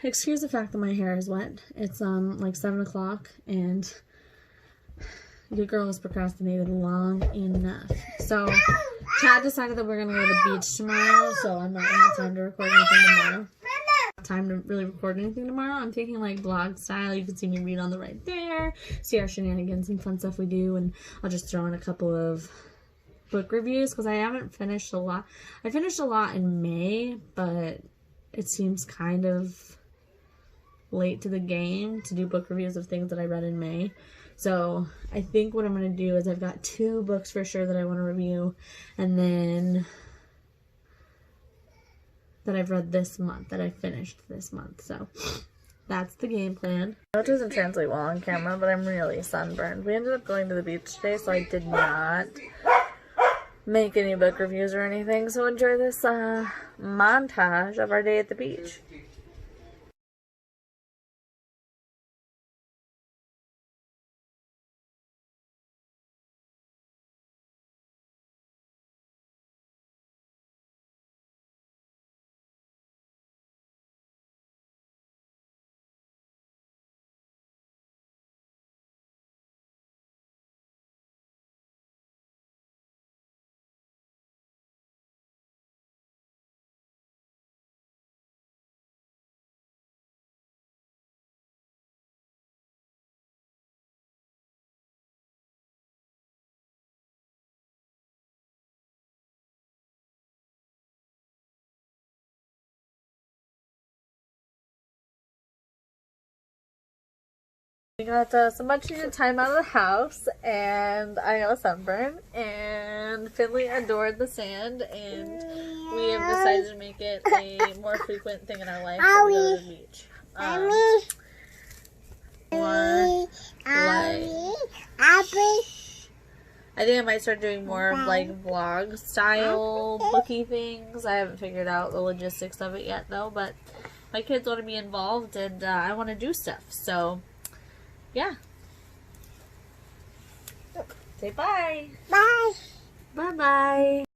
excuse the fact that my hair is wet. It's like 7 o'clock and your girl has procrastinated long enough. So Chad decided that we're gonna go to the beach tomorrow, so I'm not gonna have time to record anything tomorrow. Time to really record anything tomorrow. I'm thinking like vlog style. You can see me read on the right there, see our shenanigans and fun stuff we do, and I'll just throw in a couple of book reviews because I haven't finished a lot. I finished a lot in May, but it seems kind of late to the game to do book reviews of things that I read in May. So I think what I'm going to do is I've got 2 books for sure that I want to review, and then that I've read this month, that I finished this month. So that's the game plan. I know it doesn't translate well on camera, but I'm really sunburned. We ended up going to the beach today, so I did not make any book reviews or anything. So enjoy this montage of our day at the beach. We got some much needed time out of the house, and I got a sunburn, and Finley adored the sand, and we have decided to make it a more frequent thing in our life to go to the beach. I think I might start doing more of like vlog style booky things. I haven't figured out the logistics of it yet though, but my kids want to be involved, and I want to do stuff, so yeah. Say bye. Bye. Bye-bye.